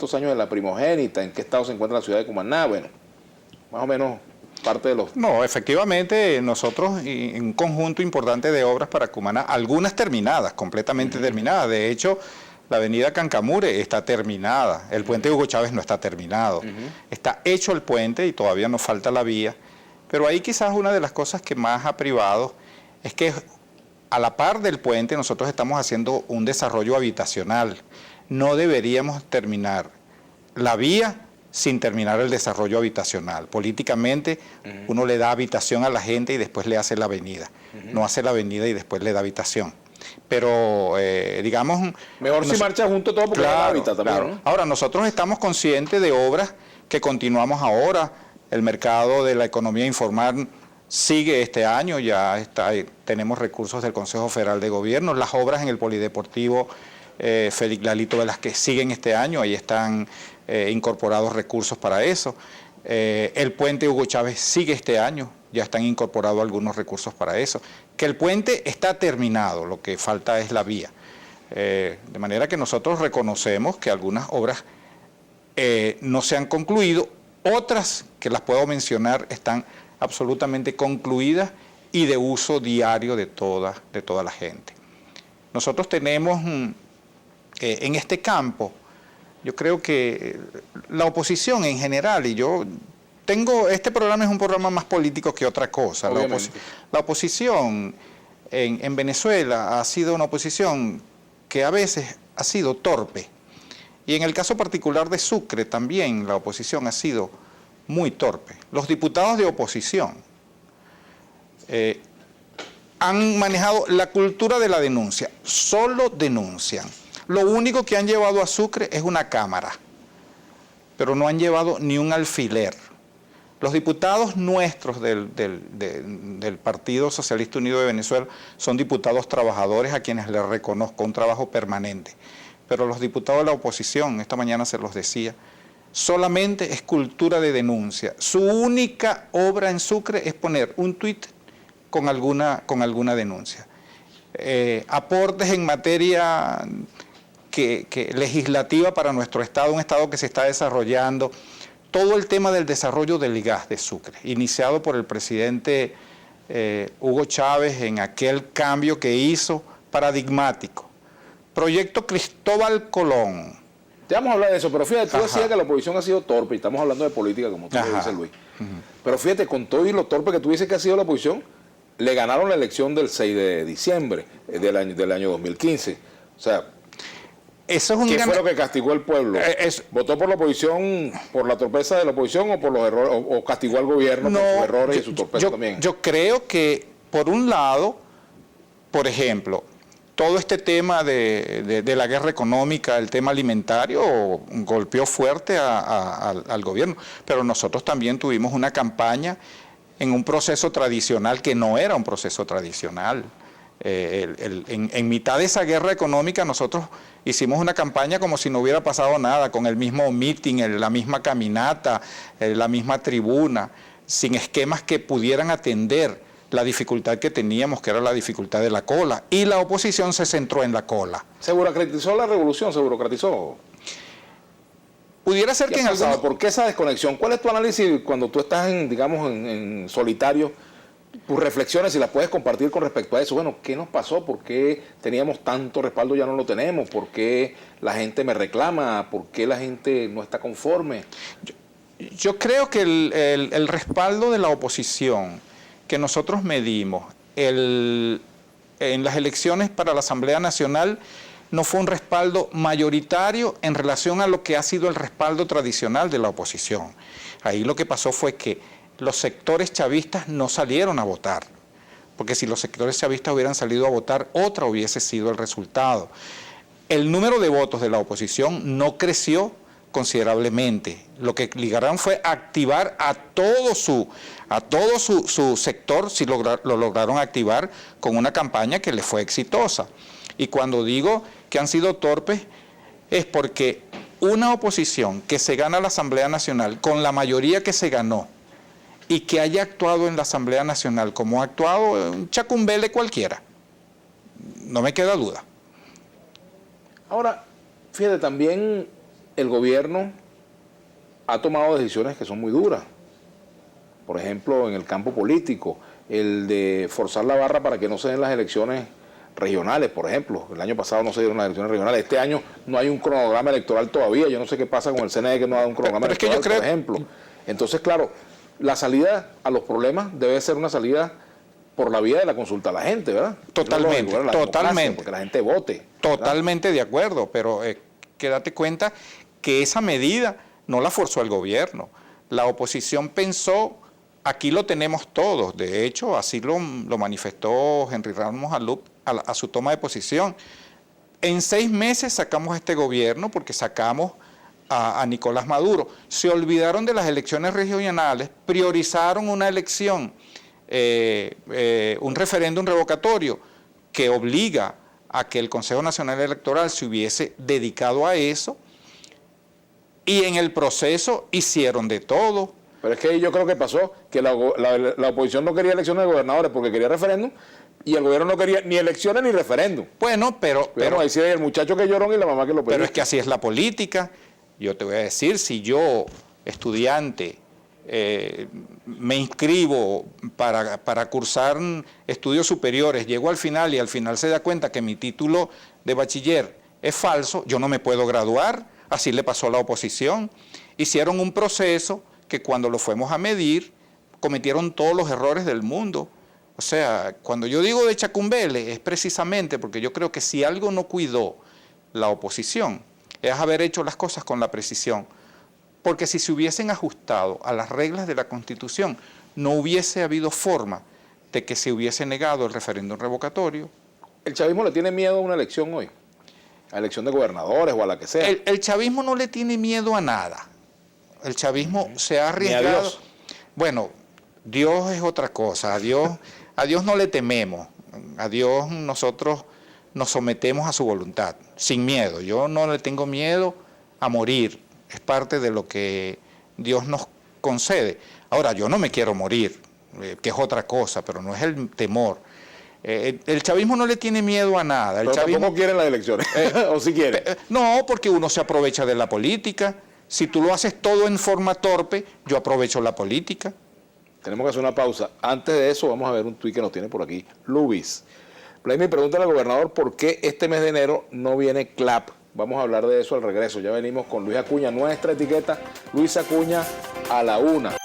estos años de la primogénita, en qué estado se encuentra la ciudad de Cumaná, bueno, más o menos parte de los... No, efectivamente, nosotros en un conjunto importante de obras para Cumaná, algunas terminadas, completamente terminadas. De hecho, la avenida Cancamure está terminada, el puente Hugo Chávez no está terminado. Está hecho el puente y todavía nos falta la vía, pero ahí quizás una de las cosas que más ha privado es que a la par del puente nosotros estamos haciendo un desarrollo habitacional. No deberíamos terminar la vía sin terminar el desarrollo habitacional. Políticamente uno le da habitación a la gente y después le hace la avenida. No hace la avenida y después le da habitación. Pero, digamos... Mejor si marcha junto todo porque claro, hábitat también, claro. ¿no? Ahora, nosotros estamos conscientes de obras que continuamos ahora. El mercado de la economía informal sigue este año, ya tenemos recursos del Consejo Federal de Gobierno. Las obras en el Polideportivo Félix Lalito Velázquez siguen este año, ahí están incorporados recursos para eso. El puente Hugo Chávez sigue este año, ya están incorporados algunos recursos para eso. Que el puente está terminado, lo que falta es la vía. De manera que nosotros reconocemos que algunas obras no se han concluido, otras que las puedo mencionar están absolutamente concluidas y de uso diario de toda la gente. Nosotros tenemos en este campo, yo creo que la oposición en general, y yo tengo, este programa es un programa más político que otra cosa. La oposición en Venezuela ha sido una oposición que a veces ha sido torpe. Y en el caso particular de Sucre también la oposición ha sido muy torpe. Los diputados de oposición han manejado la cultura de la denuncia, solo denuncian. Lo único que han llevado a Sucre es una cámara, pero no han llevado ni un alfiler. Los diputados nuestros del Partido Socialista Unido de Venezuela son diputados trabajadores a quienes les reconozco un trabajo permanente. Pero los diputados de la oposición, esta mañana se los decía, solamente es cultura de denuncia. Su única obra en Sucre es poner un tuit con alguna denuncia. Aportes en materia legislativa para nuestro Estado, un Estado que se está desarrollando. Todo el tema del desarrollo del gas de Sucre, iniciado por el presidente Hugo Chávez en aquel cambio que hizo paradigmático. Proyecto Cristóbal Colón. Ya vamos a hablar de eso, pero fíjate, tú decías que la oposición ha sido torpe, y estamos hablando de política, como tú lo dices, Luis. Pero fíjate, con todo y lo torpe que tú dices que ha sido la oposición, le ganaron la elección del 6 de diciembre del año 2015. O sea, eso es ¿qué fue lo que castigó el pueblo? ¿Votó por la oposición, por la torpeza de la oposición o por los errores, o castigó al gobierno por sus errores y su torpeza también? Yo creo que, por un lado, por ejemplo, todo este tema de la guerra económica, el tema alimentario, golpeó fuerte al gobierno, pero nosotros también tuvimos una campaña en un proceso tradicional que no era un proceso tradicional. En mitad de esa guerra económica nosotros hicimos una campaña como si no hubiera pasado nada, con el mismo meeting, la misma caminata, la misma tribuna, sin esquemas que pudieran atender la dificultad que teníamos, que era la dificultad de la cola, y la oposición se centró en la cola. ¿Se burocratizó la revolución? ¿Se burocratizó? Pudiera ser que en algunos... ¿Por qué esa desconexión? ¿Cuál es tu análisis cuando tú estás, en solitario? Tus reflexiones, si las puedes compartir con respecto a eso. Bueno, ¿qué nos pasó? ¿Por qué teníamos tanto respaldo, ya no lo tenemos? ¿Por qué la gente me reclama? ¿Por qué la gente no está conforme? Yo creo que el respaldo de la oposición que nosotros medimos en las elecciones para la Asamblea Nacional no fue un respaldo mayoritario en relación a lo que ha sido el respaldo tradicional de la oposición. Ahí lo que pasó fue que los sectores chavistas no salieron a votar, porque si los sectores chavistas hubieran salido a votar, otra hubiese sido el resultado. El número de votos de la oposición no creció considerablemente. Lo que ligaron fue activar a todo su sector, si lo lograron activar con una campaña que le fue exitosa. Y cuando digo que han sido torpes, es porque una oposición que se gana la Asamblea Nacional con la mayoría que se ganó, y que haya actuado en la Asamblea Nacional como ha actuado un chacumbele cualquiera, no me queda duda. Ahora, fíjate, también el gobierno ha tomado decisiones que son muy duras. Por ejemplo, en el campo político, el de forzar la barra para que no se den las elecciones regionales, por ejemplo. El año pasado no se dieron las elecciones regionales. Este año no hay un cronograma electoral todavía. Yo no sé qué pasa con el CNE que no ha dado un cronograma electoral, por ejemplo. Entonces, claro, la salida a los problemas debe ser una salida por la vía de la consulta a la gente, ¿verdad? Totalmente, totalmente. Porque la gente vote. Totalmente ¿verdad? De acuerdo, pero quédate cuenta que esa medida no la forzó el gobierno. La oposición pensó, aquí lo tenemos todos, de hecho, así lo manifestó Henry Ramos Alup a su toma de posición. En 6 meses sacamos a este gobierno porque sacamos a Nicolás Maduro. Se olvidaron de las elecciones regionales, priorizaron una elección, un referéndum revocatorio que obliga a que el Consejo Nacional Electoral se hubiese dedicado a eso, y en el proceso hicieron de todo. Pero es que yo creo que pasó que la oposición no quería elecciones de gobernadores porque quería referéndum, y el gobierno no quería ni elecciones ni referéndum. Bueno, pero ahí sí hay el muchacho que lloró y la mamá que lo pidió. Pero es que así es la política. Yo te voy a decir, si yo, estudiante, me inscribo para cursar estudios superiores, llego al final y al final se da cuenta que mi título de bachiller es falso, yo no me puedo graduar. Así le pasó a la oposición. Hicieron un proceso que cuando lo fuimos a medir, cometieron todos los errores del mundo. O sea, cuando yo digo de Chacumbele, es precisamente porque yo creo que si algo no cuidó la oposición, es haber hecho las cosas con la precisión. Porque si se hubiesen ajustado a las reglas de la Constitución, no hubiese habido forma de que se hubiese negado el referéndum revocatorio. ¿El chavismo le tiene miedo a una elección hoy? A elección de gobernadores o a la que sea. El chavismo no le tiene miedo a nada. El chavismo se ha arriesgado. Ni a Dios. Bueno, Dios es otra cosa. A Dios no le tememos. A Dios nosotros nos sometemos a su voluntad, sin miedo. Yo no le tengo miedo a morir. Es parte de lo que Dios nos concede. Ahora, yo no me quiero morir, que es otra cosa, pero no es el temor. El chavismo no le tiene miedo a nada. Pero tampoco quieren las elecciones, o si quieren. No, porque uno se aprovecha de la política. Si tú lo haces todo en forma torpe, yo aprovecho la política. Tenemos que hacer una pausa. Antes de eso, vamos a ver un tuit que nos tiene por aquí. Luis. Vladimir, pregúntale al gobernador por qué este mes de enero no viene CLAP. Vamos a hablar de eso al regreso. Ya venimos con Luis Acuña, nuestra etiqueta. Luis Acuña a la 1.